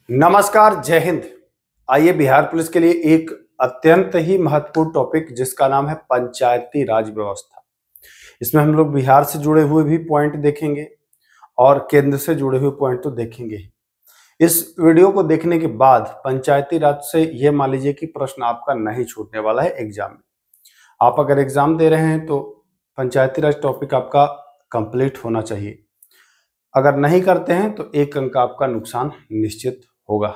नमस्कार, जय हिंद। आइए बिहार पुलिस के लिए एक अत्यंत ही महत्वपूर्ण टॉपिक जिसका नाम है पंचायती राज व्यवस्था। इसमें हम लोग बिहार से जुड़े हुए भी पॉइंट देखेंगे और केंद्र से जुड़े हुए पॉइंट तो देखेंगे ही। इस वीडियो को देखने के बाद पंचायती राज से ये मान लीजिए कि प्रश्न आपका नहीं छूटने वाला है एग्जाम में। आप अगर एग्जाम दे रहे हैं तो पंचायती राज टॉपिक आपका कंप्लीट होना चाहिए। अगर नहीं करते हैं तो 1 अंक आपका नुकसान निश्चित होगा।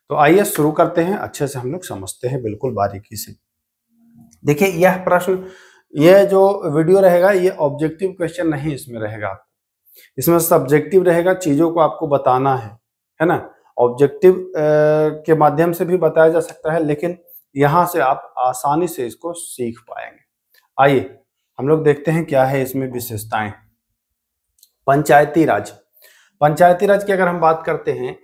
तो आइए शुरू करते हैं, अच्छे से हम लोग समझते हैं बिल्कुल बारीकी से। देखिए यह प्रश्न, यह जो वीडियो रहेगा ये ऑब्जेक्टिव क्वेश्चन नहीं इसमें रहेगा, इसमें सब्जेक्टिव रहेगा। चीजों को आपको बताना है ना। ऑब्जेक्टिव के माध्यम से भी बताया जा सकता है, लेकिन यहां से आप आसानी से इसको सीख पाएंगे। आइए हम लोग देखते हैं क्या है इसमें विशेषताएं। पंचायती राज, पंचायती राज की अगर हम बात करते हैं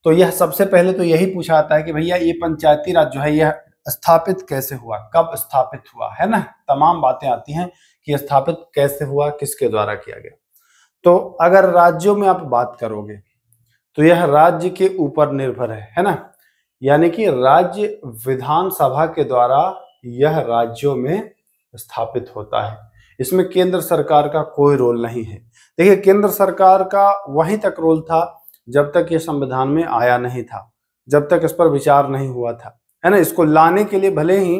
तो यह सबसे पहले तो यही पूछा जाता है कि भैया ये पंचायती राज जो है यह स्थापित कैसे हुआ, कब स्थापित हुआ, है ना। तमाम बातें आती हैं कि स्थापित कैसे हुआ, किसके द्वारा किया गया। तो अगर राज्यों में आप बात करोगे तो यह राज्य के ऊपर निर्भर है ना। यानी कि राज्य विधानसभा के द्वारा यह राज्यों में स्थापित होता है। इसमें केंद्र सरकार का कोई रोल नहीं है। देखिए केंद्र सरकार का वहीं तक रोल था जब तक ये संविधान में आया नहीं था, जब तक इस पर विचार नहीं हुआ था, है ना। इसको लाने के लिए भले ही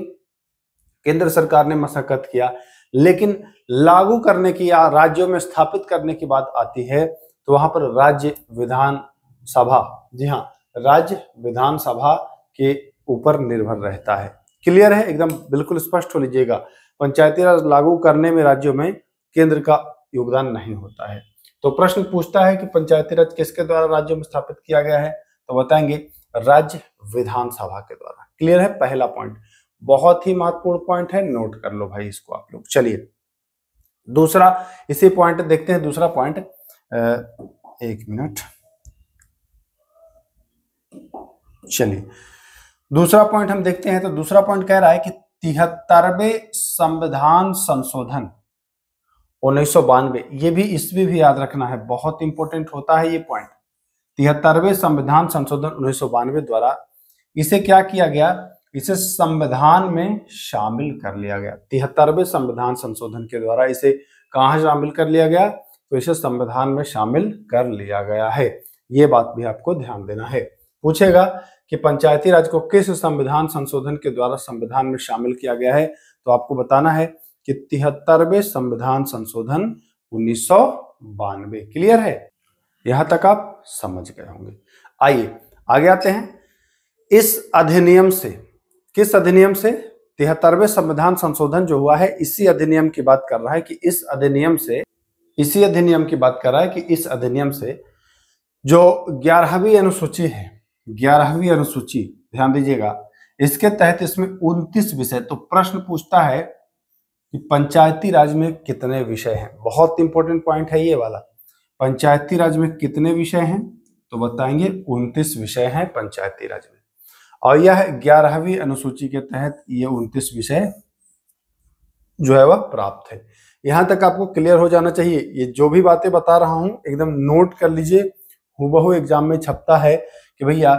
केंद्र सरकार ने मशक्कत किया, लेकिन लागू करने की या राज्यों में स्थापित करने की बात आती है तो वहां पर राज्य विधान सभा, जी हाँ, राज्य विधानसभा के ऊपर निर्भर रहता है। क्लियर है, एकदम बिल्कुल स्पष्ट हो लीजिएगा। पंचायती राज लागू करने में राज्यों में केंद्र का योगदान नहीं होता है। तो प्रश्न पूछता है कि पंचायती राज किसके द्वारा राज्यों में स्थापित किया गया है, तो बताएंगे राज्य विधानसभा के द्वारा। क्लियर है, पहला पॉइंट बहुत ही महत्वपूर्ण पॉइंट है, नोट कर लो भाई इसको आप लोग। चलिए दूसरा इसी पॉइंट देखते हैं। दूसरा पॉइंट, 1 मिनट, चलिए दूसरा पॉइंट हम देखते हैं। तो दूसरा पॉइंट कह रहा है कि 73वें संविधान संशोधन 1992, ये भी ईस्वी भी याद रखना है, बहुत इंपॉर्टेंट होता है ये पॉइंट। 73वें संविधान संशोधन 1992 द्वारा इसे क्या किया गया, इसे संविधान में शामिल कर लिया गया। 73वें संविधान संशोधन के द्वारा इसे कहां शामिल कर लिया गया, तो इसे संविधान में शामिल कर लिया गया है। ये बात भी आपको ध्यान देना है। पूछेगा कि पंचायती राज को किस संविधान संशोधन के द्वारा संविधान में शामिल किया गया है, तो आपको बताना है कि 73वें संविधान संशोधन 1992। क्लियर है, यहां तक आप समझ गए होंगे। आइए आगे आते हैं। इस अधिनियम से, किस अधिनियम से, 73वें संविधान संशोधन जो हुआ है इसी अधिनियम की बात कर रहा है कि इस अधिनियम से, इसी अधिनियम की बात कर रहा है कि इस अधिनियम से जो 11वीं अनुसूची है, 11वीं अनुसूची ध्यान दीजिएगा, इसके तहत इसमें 29 विषय। तो प्रश्न पूछता है कि पंचायती राज में कितने विषय हैं। बहुत इंपॉर्टेंट पॉइंट है ये वाला। पंचायती राज में कितने विषय हैं, तो बताएंगे 29 विषय हैं पंचायती राज में। और यह 11वीं अनुसूची के तहत ये 29 विषय जो है वह प्राप्त है। यहां तक आपको क्लियर हो जाना चाहिए। ये जो भी बातें बता रहा हूं एकदम नोट कर लीजिए, हूबहू एग्जाम में छपता है कि भैया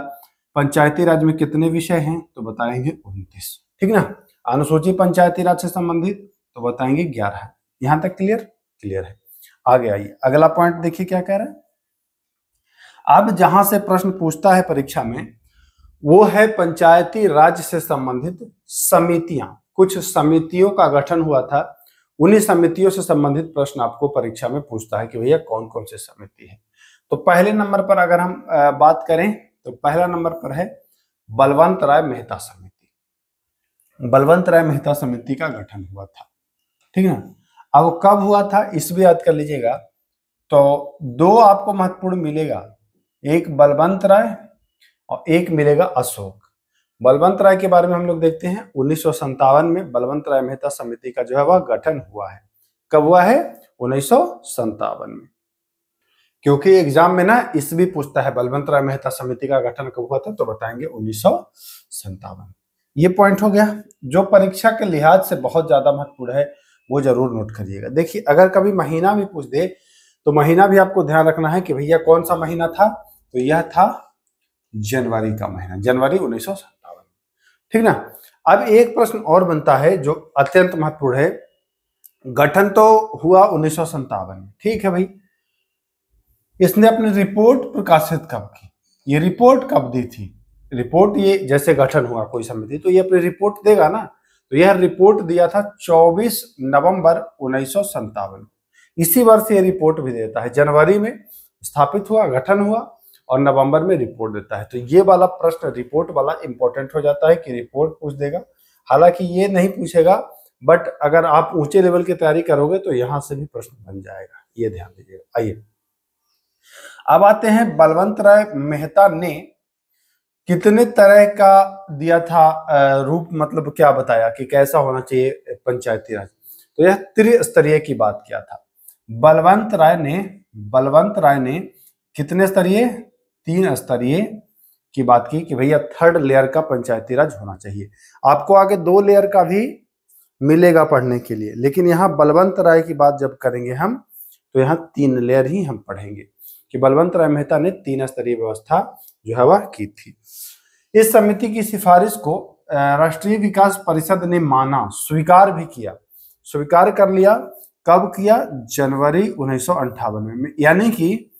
पंचायती राज में कितने विषय हैं, तो बताएंगे 29। ठीक ना। अनुसूची पंचायती राज से संबंधित तो बताएंगे 11। यहां तक क्लियर, क्लियर है। आगे आइए, अगला पॉइंट देखिए क्या कह रहा है। अब जहां से प्रश्न पूछता है परीक्षा में वो है पंचायती राज से संबंधित समितियां। कुछ समितियों का गठन हुआ था, उन्हीं समितियों से संबंधित प्रश्न आपको परीक्षा में पूछता है कि भैया कौन कौन सी समिति है। तो पहले नंबर पर अगर हम बात करें तो पहला नंबर पर है बलवंत राय मेहता समिति। बलवंत राय मेहता समिति का गठन हुआ था, ठीक है ना। अब कब हुआ था इस भी याद कर लीजिएगा। तो 2 आपको महत्वपूर्ण मिलेगा, एक बलवंत राय और एक मिलेगा अशोक। बलवंत राय के बारे में हम लोग देखते हैं 1957 में बलवंत राय मेहता समिति का जो है वह गठन हुआ है। कब हुआ है, 1957 में। क्योंकि एग्जाम में ना इस भी पूछता है बलवंत राय मेहता समिति का गठन कब हुआ था, तो बताएंगे 1957। ये पॉइंट हो गया जो परीक्षा के लिहाज से बहुत ज्यादा महत्वपूर्ण है, वो जरूर नोट करिएगा। देखिए अगर कभी महीना भी पूछ दे तो महीना भी आपको ध्यान रखना है कि भैया कौन सा महीना था, तो यह था जनवरी का महीना, जनवरी 1957। ठीक ना। अब एक प्रश्न और बनता है जो अत्यंत महत्वपूर्ण है। गठन तो हुआ 1957 में, ठीक है भाई। इसने अपनी रिपोर्ट प्रकाशित कब की, ये रिपोर्ट कब दी थी? रिपोर्ट, ये जैसे गठन हुआ कोई समिति तो ये अपनी रिपोर्ट देगा ना, तो यह रिपोर्ट दिया था 24 नवंबर 1957। इसी वर्ष ये रिपोर्ट भी देता है। जनवरी में स्थापित हुआ, गठन हुआ और नवंबर में रिपोर्ट देता है। तो ये वाला प्रश्न रिपोर्ट वाला इंपॉर्टेंट हो जाता है कि रिपोर्ट पूछ देगा। हालांकि ये नहीं पूछेगा, बट अगर आप ऊंचे लेवल की तैयारी करोगे तो यहां से भी प्रश्न बन जाएगा, ये ध्यान दीजिएगा। आइए अब आते हैं, बलवंत राय मेहता ने कितने तरह का दिया था रूप, मतलब क्या बताया कि कैसा होना चाहिए पंचायती राज। तो यह त्रिस्तरीय की बात किया था। बलवंत राय ने कितने स्तरीय, 3 स्तरीय की बात की कि भैया 3rd लेयर का पंचायती राज होना चाहिए। आपको आगे 2 लेयर का भी मिलेगा पढ़ने के लिए, लेकिन यहाँ बलवंत राय की बात जब करेंगे हम तो यहाँ 3 लेयर ही हम पढ़ेंगे कि बलवंत राय मेहता ने 3 स्तरीय व्यवस्था जो है वह की थी। इस समिति की सिफारिश को राष्ट्रीय विकास परिषद ने माना, स्वीकार भी किया, स्वीकार कर लिया। कब किया? जनवरी 1958 में। यानी कि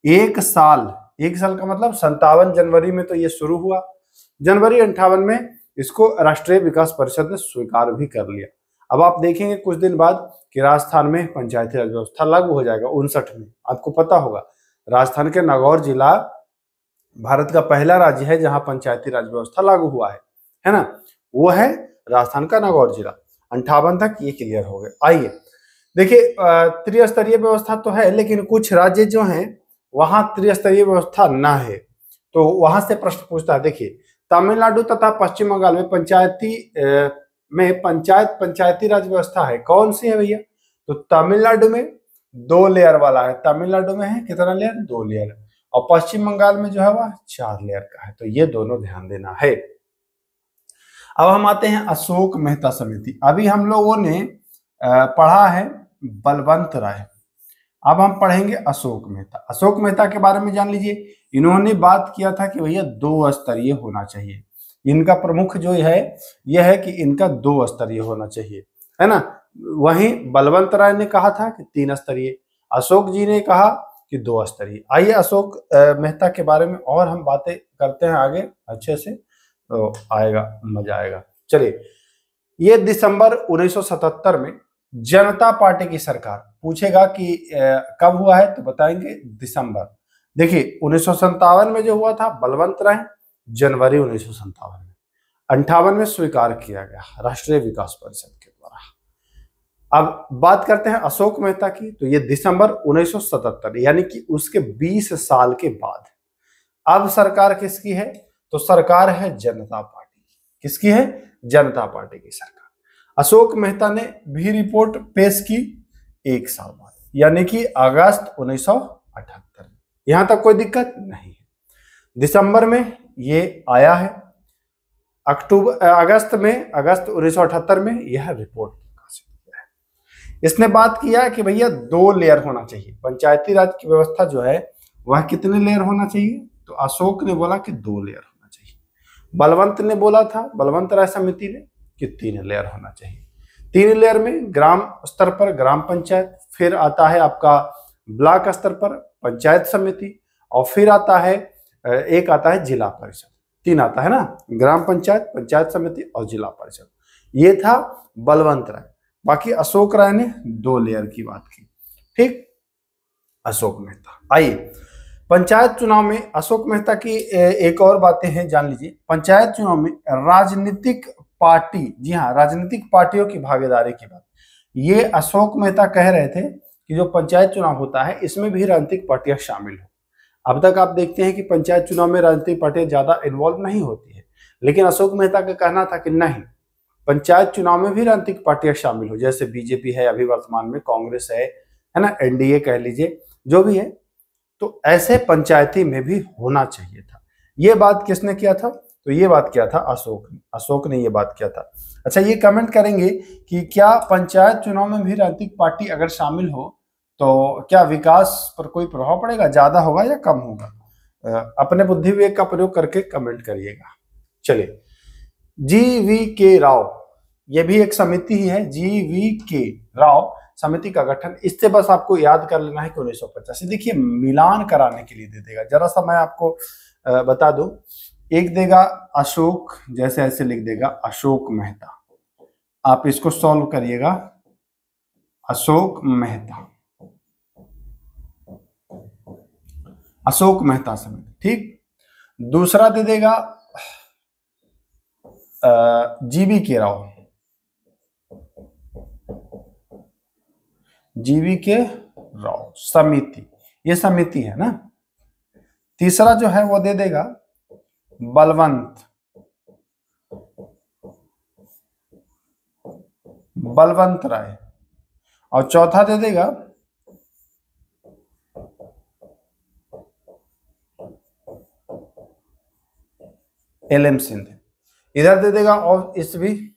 एक साल का मतलब 57 जनवरी में तो ये शुरू हुआ, जनवरी 58 में इसको राष्ट्रीय विकास परिषद ने स्वीकार भी कर लिया। अब आप देखेंगे कुछ दिन बाद कि राजस्थान में पंचायती राज व्यवस्था लागू हो जाएगा 59 में। आपको पता होगा राजस्थान के नागौर जिला भारत का पहला राज्य है जहां पंचायती राज व्यवस्था लागू हुआ है ना, वो है राजस्थान का नागौर जिला। 58 तक ये क्लियर हो गए। आइए देखिए, त्रिस्तरीय व्यवस्था तो है, लेकिन कुछ राज्य जो हैं वहां त्रिस्तरीय व्यवस्था ना है, तो वहां से प्रश्न पूछता है। देखिए, तमिलनाडु तथा पश्चिम बंगाल में पंचायती राज व्यवस्था है। कौन सी है भैया? तो तमिलनाडु में 2 लेयर वाला है। तमिलनाडु में है कितना लेयर? 2 लेयर। और पश्चिम बंगाल में जो है वह 4 लेयर का है। तो ये दोनों ध्यान देना है। अब हम आते हैं अशोक मेहता समिति। अभी हम लोगों ने पढ़ा है बलवंत राय, अब हम पढ़ेंगे अशोक मेहता। अशोक मेहता के बारे में जान लीजिए। इन्होंने बात किया था कि भैया 2 स्तरीय होना चाहिए। इनका प्रमुख जो है यह है कि इनका 2 स्तरीय होना चाहिए, है ना। वहीं बलवंत राय ने कहा था कि 3 स्तरीय, अशोक जी ने कहा कि 2 स्तरीय। आइए अशोक मेहता के बारे में और हम बातें करते हैं आगे अच्छे से, तो आएगा, मजा आएगा। चलिए, ये दिसंबर 1977 में जनता पार्टी की सरकार, पूछेगा कि कब हुआ है तो बताएंगे दिसंबर। देखिए 1957 में जो हुआ था बलवंत राय, जनवरी 1957 में। 58 में स्वीकार किया गया राष्ट्रीय विकास परिषद के द्वारा। अब बात करते हैं अशोक मेहता की, तो ये दिसंबर 1977 यानी कि उसके 20 साल के बाद। अब सरकार किसकी है? तो सरकार है जनता पार्टी की। किसकी है? जनता पार्टी की सरकार। अशोक मेहता ने भी रिपोर्ट पेश की 1 साल बाद, यानी कि अगस्त 1978 में। यहां तक कोई दिक्कत नहीं है। दिसंबर में ये आया है, अगस्त 1978 में यह रिपोर्ट प्रकाशित किया है। इसने बात किया कि भैया 2 लेयर होना चाहिए। पंचायती राज की व्यवस्था जो है वह कितने लेयर होना चाहिए? तो अशोक ने बोला कि 2 लेयर होना चाहिए। बलवंत ने बोला था, बलवंत राय समिति ने, कि 3 लेयर होना चाहिए। 3 लेयर में ग्राम स्तर पर ग्राम पंचायत, फिर आता है आपका ब्लॉक स्तर पर पंचायत समिति, और फिर आता है एक आता है जिला परिषद। 3 आता है ना, ग्राम पंचायत, पंचायत समिति और जिला परिषद। ये था बलवंत राय। बाकी अशोक राय ने 2 लेयर की बात की। ठीक, अशोक मेहता। आइए, पंचायत चुनाव में अशोक मेहता की एक और बातें हैं, जान लीजिए। पंचायत चुनाव में राजनीतिक पार्टी, जी हाँ, राजनीतिक पार्टियों की भागीदारी की बात, ये अशोक मेहता कह रहे थे कि जो पंचायत चुनाव होता है इसमें भी राजनीतिक पार्टियां शामिल हो। अब तक आप देखते हैं कि पंचायत चुनाव में राजनीतिक पार्टियां ज्यादा इन्वॉल्व नहीं होती है, लेकिन अशोक मेहता का कहना था कि नहीं, पंचायत चुनाव में भी राजनीतिक पार्टियां शामिल हो। जैसे बीजेपी है अभी वर्तमान में, कांग्रेस है ना, एनडीए कह लीजिए, जो भी है, तो ऐसे पंचायती में भी होना चाहिए था। ये बात किसने किया था? तो ये बात किया था अशोक ने ये बात किया था। अच्छा, ये कमेंट करेंगे कि क्या पंचायत चुनाव में भी राजनीतिक पार्टी अगर शामिल हो तो क्या विकास पर कोई प्रभाव पड़ेगा, ज्यादा होगा या कम होगा? अपने बुद्धि विवेक का प्रयोग करके कमेंट करिएगा। चलिए, GV.K. राव, ये भी एक समिति ही है, GV.K. राव समिति का गठन। इससे बस आपको याद कर लेना है कि 1985। देखिए, मिलान कराने के लिए दे देगा, जरा सा मैं आपको बता दूं। एक देगा अशोक, जैसे ऐसे लिख देगा अशोक मेहता, आप इसको सॉल्व करिएगा, अशोक मेहता, अशोक मेहता समिति, ठीक। दूसरा दे देगा GV.K. राव, GV.K. राव समिति, ये समिति है ना। तीसरा जो है वो दे देगा बलवंत राय, और चौथा दे देगा LM सिंध। इधर दे देगा और ईस्वी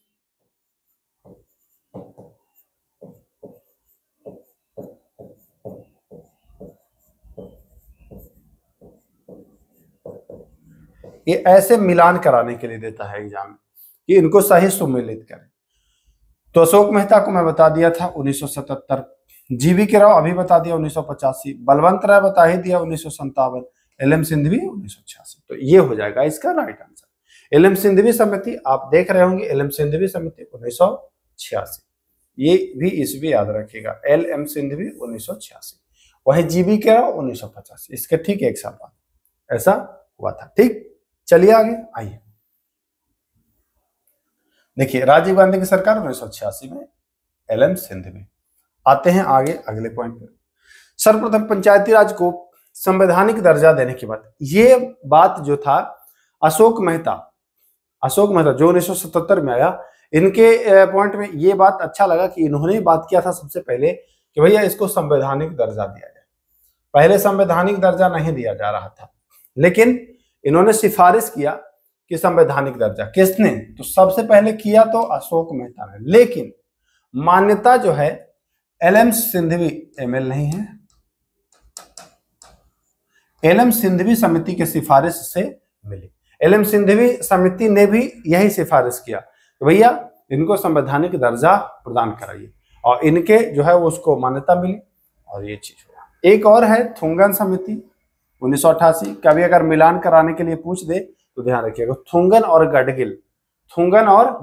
ये ऐसे मिलान कराने के लिए देता है एग्जाम में कि इनको सही सुमेलित करें। तो अशोक मेहता को मैं बता दिया था 1977, GV.K. राव अभी बता दिया 1985, बलवंत राय बता ही दिया 1957, LM सिंधवी 1986। तो ये हो जाएगा इसका राइट आंसर। LM सिंधवी समिति आप देख रहे होंगे, LM सिंधवी समिति 1986, ये भी ईस्वी याद रखिएगा, LM सिंधवी 1986, वही GV.K. राव 1985, इसके ठीक एक साल बाद ऐसा हुआ था, ठीक। चलिए आगे आइए, देखिए राजीव गांधी की सरकार 1986 में, LM सिंधवी। आते हैं आगे अगले पॉइंट पर। सर्वप्रथम पंचायती राज को संवैधानिक दर्जा देने की बात, ये बात जो था अशोक मेहता जो 1977 में आया, इनके पॉइंट में ये बात अच्छा लगा कि इन्होंने बात किया था सबसे पहले कि भैया इसको संवैधानिक दर्जा दिया जाए। पहले संवैधानिक दर्जा नहीं दिया जा रहा था, लेकिन इन्होंने सिफारिश किया कि संवैधानिक दर्जा। किसने? तो सबसे पहले किया तो अशोक मेहता ने, लेकिन मान्यता जो है LM सिंधवी, ML नहीं है, LM सिंधवी समिति के सिफारिश से मिली। LM सिंधवी समिति ने भी यही सिफारिश किया कि भैया इनको संवैधानिक दर्जा प्रदान कराइए, और इनके जो है वो उसको मान्यता मिली, और ये चीज हुआ। एक और है थुंगन समिति 1988, कभी अगर मिलान कराने के लिए पूछ दे तो ध्यान रखिएगा, थुंगन और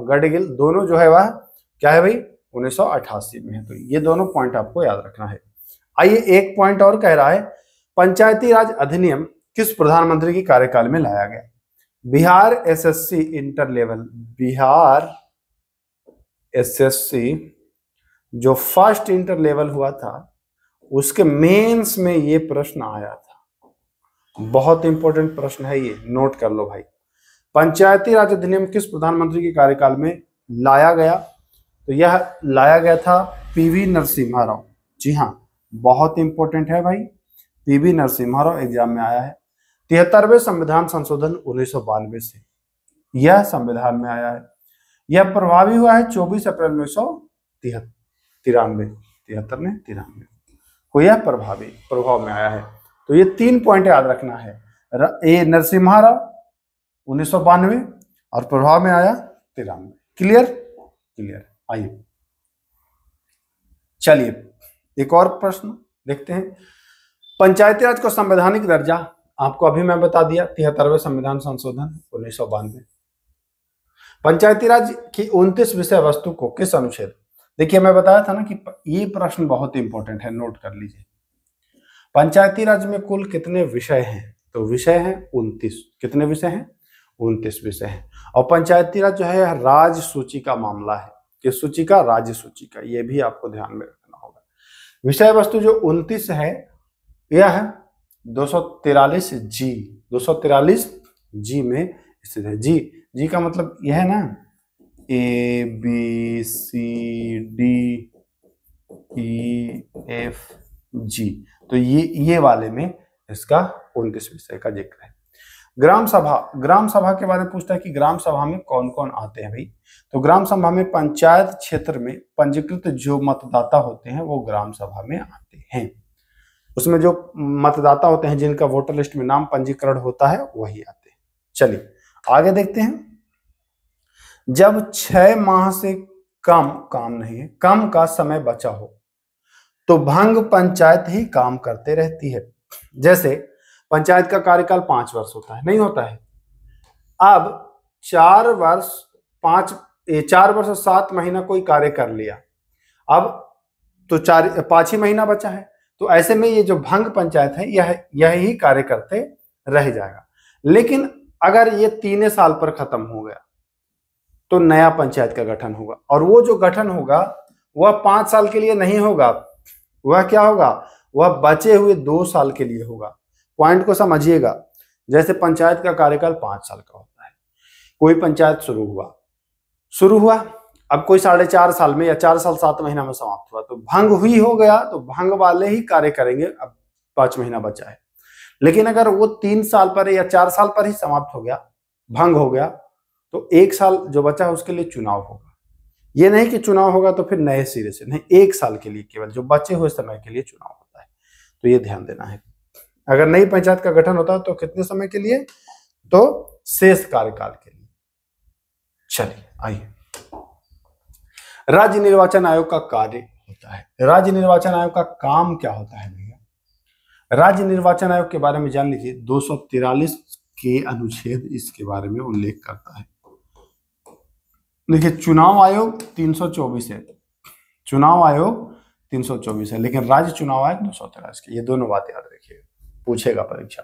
गडगिल दोनों जो है वह क्या है भाई 1988 में है। तो ये दोनों पॉइंट आपको याद रखना है। आइए, एक पॉइंट और कह रहा है, पंचायती राज अधिनियम किस प्रधानमंत्री के कार्यकाल में लाया गया? बिहार SSC जो फर्स्ट इंटर लेवल हुआ था, उसके मेंस में ये प्रश्न आया था। बहुत इंपॉर्टेंट प्रश्न है ये, नोट कर लो भाई। पंचायती राज अधिनियम किस प्रधानमंत्री के कार्यकाल में लाया गया? तो यह लाया गया था PV नरसिम्हा राव। जी हाँ, बहुत इंपॉर्टेंट है भाई, PV नरसिम्हा राव एग्जाम में आया है। 73वें संविधान संशोधन 1992 से यह संविधान में आया है। यह प्रभावी हुआ है 24 अप्रैल 1993 को, यह प्रभाव में आया है। तो ये 3 पॉइंट याद रखना है। ए नरसिम्हा राव 1992 और प्रभाव में आया 93। क्लियर। आइए चलिए एक और प्रश्न देखते हैं। पंचायती राज को संवैधानिक दर्जा आपको अभी मैं बता दिया, 73वें संविधान संशोधन 1992। पंचायती राज की 29 विषय वस्तु को किस अनुच्छेद, देखिए मैं बताया था ना कि ये प्रश्न बहुत इंपॉर्टेंट है, नोट कर लीजिए। पंचायती राज में कुल कितने विषय हैं? तो विषय हैं 29। कितने विषय हैं? 29 विषय हैं। और पंचायती राज जो है राज सूची का मामला है। किस सूची का? राज्य सूची का। ये भी आपको ध्यान में रखना होगा। विषय वस्तु जो 29 है यह है 243 जी में स्थित है। जी का मतलब यह है ना ABCDEFG, तो ये वाले में इसका 29 विषय का जिक्र है। ग्राम सभा के बारे में पूछता है कि ग्राम सभा में कौन कौन आते हैं भाई। तो ग्राम सभा में पंचायत क्षेत्र में पंजीकृत जो मतदाता होते हैं वो ग्राम सभा में आते हैं। उसमें जो मतदाता होते हैं जिनका वोटर लिस्ट में नाम पंजीकरण होता है वही आते हैं। चलिए आगे देखते हैं। जब 6 माह से कम का समय बचा हो तो भंग पंचायत ही काम करते रहती है। जैसे पंचायत का कार्यकाल 5 वर्ष होता है, नहीं होता है। अब 4 वर्ष और 7 महीना कोई कार्य कर लिया, अब तो 5 ही महीना बचा है, तो ऐसे में ये जो भंग पंचायत है यह ही कार्य करते रह जाएगा। लेकिन अगर ये 3 साल पर खत्म हो गया तो नया पंचायत का गठन होगा, और वो जो गठन होगा वह 5 साल के लिए नहीं होगा, वह क्या होगा, वह बचे हुए 2 साल के लिए होगा। पॉइंट को समझिएगा। जैसे पंचायत का कार्यकाल 5 साल का होता है, कोई पंचायत शुरू हुआ, अब कोई 4.5 साल में या 4 साल 7 महीना में समाप्त हुआ, तो भंग हुई हो गया, तो भंग वाले ही कार्य करेंगे। अब 5 महीना बचा है। लेकिन अगर वो 3 साल पर या 4 साल पर ही समाप्त हो गया, भंग हो गया, तो 1 साल जो बचा है उसके लिए चुनाव होगा। ये नहीं कि चुनाव होगा तो फिर नए सिरे से, नहीं, 1 साल के लिए केवल जो बचे हुए समय के लिए चुनाव होता है। तो ये ध्यान देना है। अगर नई पंचायत का गठन होता है तो कितने समय के लिए, तो शेष कार्यकाल के लिए। चलिए आइए, राज्य निर्वाचन आयोग का कार्य होता है। राज्य निर्वाचन आयोग का काम क्या होता है भैया? राज्य निर्वाचन आयोग के बारे में जान लीजिए। 243 के अनुच्छेद इसके बारे में उल्लेख करता है। देखिए, चुनाव आयोग 324 है, चुनाव आयोग 324 है, लेकिन राज्य चुनाव आयोग 243 के। ये दोनों बात याद रखिएगा, पूछेगा परीक्षा।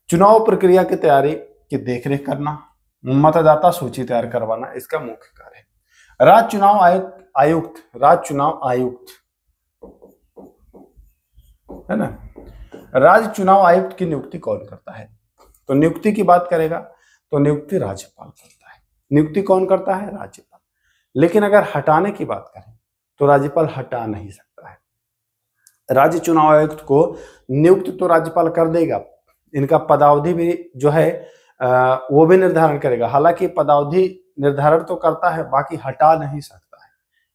चुनाव प्रक्रिया की तैयारी की देखरेख करना, मतदाता सूची तैयार करवाना इसका मुख्य कार्य है। राज्य चुनाव आयुक्त है ना। राज्य चुनाव आयुक्त की नियुक्ति कौन करता है? तो नियुक्ति की बात करेगा तो नियुक्ति राज्यपाल करता है। नियुक्ति कौन करता है? राज्यपाल। लेकिन अगर हटाने की बात करें तो राज्यपाल हटा नहीं सकता है। राज्य चुनाव आयुक्त को नियुक्त तो राज्यपाल कर देगा, इनका पदावधि भी जो है वो भी निर्धारण करेगा। हालांकि पदावधि निर्धारण तो करता है, बाकी हटा नहीं सकता है,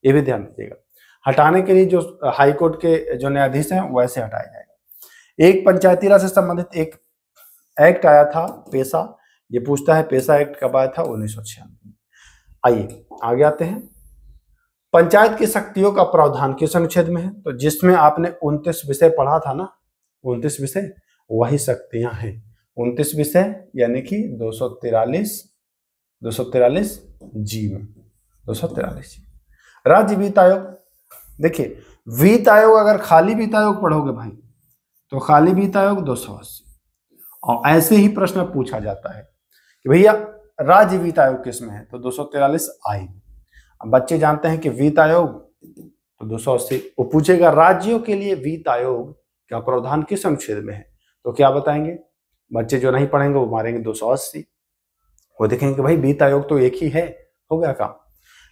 ये भी ध्यान दीजिएगा। हटाने के लिए जो हाईकोर्ट के जो न्यायाधीश हैं वैसे हटाया जाएगा। एक पंचायती राज से संबंधित एक एक्ट आया था, पेशा। ये पूछता है पेशा एक्ट कब आया था? 1996। आइए आगे आते हैं। पंचायत की शक्तियों का प्रावधान किस अनुच्छेद में है? तो जिसमें आपने 29 विषय पढ़ा था ना, 29 विषय वही शक्तियां हैं। 29 विषय यानी कि 243 जी में 243 जी। राज्य वित्त आयोग, देखिए वित्त आयोग, अगर खाली वित्त आयोग पढ़ोगे भाई तो खाली वित्त आयोग 280, और ऐसे ही प्रश्न पूछा जाता है कि भैया राज्य वित्त आयोग किस में है? तो 243 आई। अब बच्चे जानते हैं कि वित्त आयोग तो 280, वो पूछेगा राज्यों के लिए वित्त आयोग का प्रावधान किस अनुच्छेद में है? तो क्या बताएंगे? बच्चे जो नहीं पढ़ेंगे वो मारेंगे 280, वो देखेंगे कि भाई वित्त आयोग तो एक ही है, हो गया काम।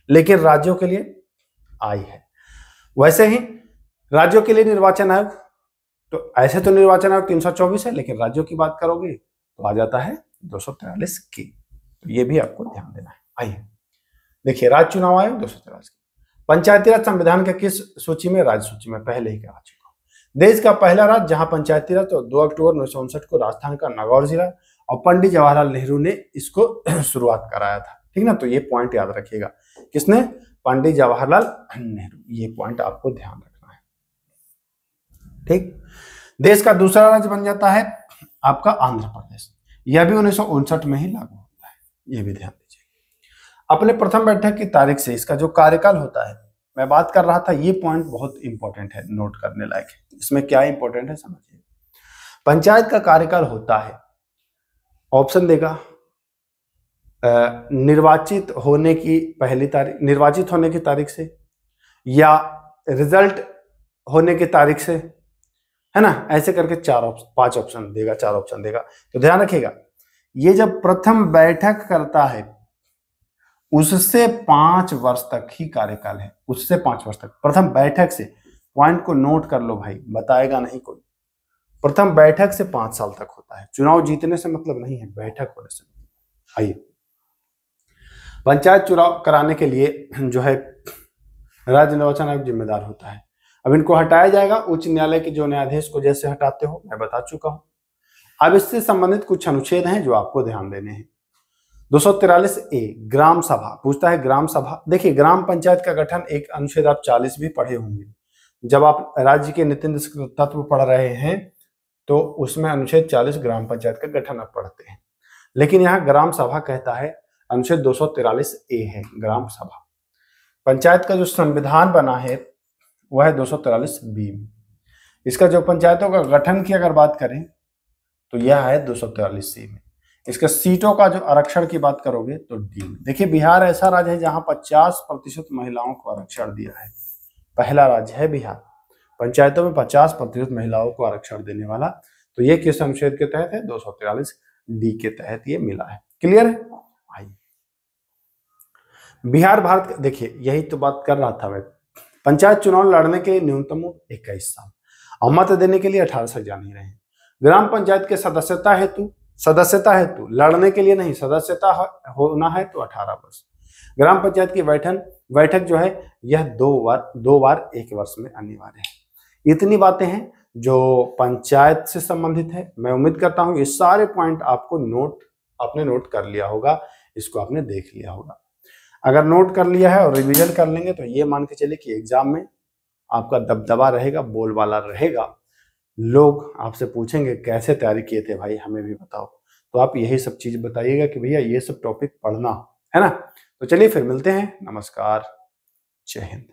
लेकिन राज्यों के लिए आई है। वैसे ही राज्यों के लिए निर्वाचन आयोग, तो ऐसे तो निर्वाचन आयोग 324 है, लेकिन राज्यों की बात करोगे तो आ जाता है 243 की। तो ये भी आपको ध्यान देना है। आइए देखिए, राज्य चुनाव आयोग 243 की। पंचायती राज संविधान के किस सूची में? राज्य सूची में, पहले ही कहा चुका हूं। देश का पहला राज्य जहां पंचायती राज, तो 2 अक्टूबर 1959 को राजस्थान का नागौर जिला, और पंडित जवाहरलाल नेहरू ने इसको शुरुआत कराया था। ठीक ना, तो ये पॉइंट याद रखिएगा। किसने? पंडित जवाहरलाल नेहरू। ये पॉइंट आपको ध्यान रखना है। ठीक। देश का दूसरा राज्य बन जाता है आपका आंध्र प्रदेश। यह भी 1959 में ही लागू होता है, ये भी ध्यान दीजिए। अपने प्रथम बैठक की तारीख से इसका जो कार्यकाल होता है, मैं बात कर रहा था, ये पॉइंट बहुत इंपॉर्टेंट है, नोट करने लायक है। इसमें क्या इंपॉर्टेंट है समझिए। पंचायत का कार्यकाल होता है, ऑप्शन देगा, निर्वाचित होने की पहली तारीख, निर्वाचित होने की तारीख से, या रिजल्ट होने की तारीख से, है ना। ऐसे करके 5 ऑप्शन देगा, 4 ऑप्शन देगा। तो ध्यान रखिएगा, ये जब प्रथम बैठक करता है उससे 5 वर्ष तक ही कार्यकाल है, उससे 5 वर्ष तक, प्रथम बैठक से। पॉइंट को नोट कर लो भाई, बताएगा नहीं कोई। प्रथम बैठक से 5 साल तक होता है। चुनाव जीतने से मतलब नहीं है, बैठक होने से। आइए, पंचायत चुनाव कराने के लिए जो है राज्य निर्वाचन आयोग जिम्मेदार होता है। अब इनको हटाया जाएगा, उच्च न्यायालय के जो न्यायाधीश को जैसे हटाते हो मैं बता चुका हूं। अब इससे संबंधित कुछ अनुच्छेद हैं जो आपको ध्यान देने हैं। 243A ग्राम सभा पूछता है। ग्राम सभा, देखिए ग्राम पंचायत का गठन, एक अनुच्छेद आप 40 भी पढ़े होंगे जब आप राज्य के नीति तत्व पढ़ रहे हैं, तो उसमें अनुच्छेद 40 ग्राम पंचायत का गठन आप पढ़ते हैं। लेकिन यहाँ ग्राम सभा कहता है, अनुच्छेद 243A है ग्राम सभा। पंचायत का जो संविधान बना है वह है 243B। इसका जो पंचायतों का गठन की अगर बात करें तो यह है 243C में। इसका सीटों का जो आरक्षण की बात करोगे तो डी में। देखिए बिहार ऐसा राज्य है जहां 50% महिलाओं को आरक्षण दिया है, पहला राज्य है बिहार पंचायतों में 50% महिलाओं को आरक्षण देने वाला। तो ये किस अनुच्छेद के तहत है? 243D के तहत ये मिला है। क्लियर है? आइए बिहार भारत, देखिए यही तो बात कर रहा था मैं। पंचायत चुनाव लड़ने के लिए न्यूनतम 21 साल और मत देने के लिए 18 से जा नहीं रहे। ग्राम पंचायत के सदस्यता हेतु लड़ने के लिए नहीं, सदस्यता होना है तो 18 वर्ष। ग्राम पंचायत की बैठक जो है यह दो बार एक वर्ष में अनिवार्य है। इतनी बातें हैं जो पंचायत से संबंधित है। मैं उम्मीद करता हूं ये सारे पॉइंट आपको आपने नोट कर लिया होगा, इसको आपने देख लिया होगा। अगर नोट कर लिया है और रिवीजन कर लेंगे तो ये मान के चले कि एग्जाम में आपका दबदबा रहेगा, बोलबाला रहेगा। लोग आपसे पूछेंगे कैसे तैयारी किए थे भाई, हमें भी बताओ। तो आप यही सब चीज बताइएगा कि भैया ये सब टॉपिक पढ़ना है ना। तो चलिए फिर मिलते हैं। नमस्कार, जय हिंद।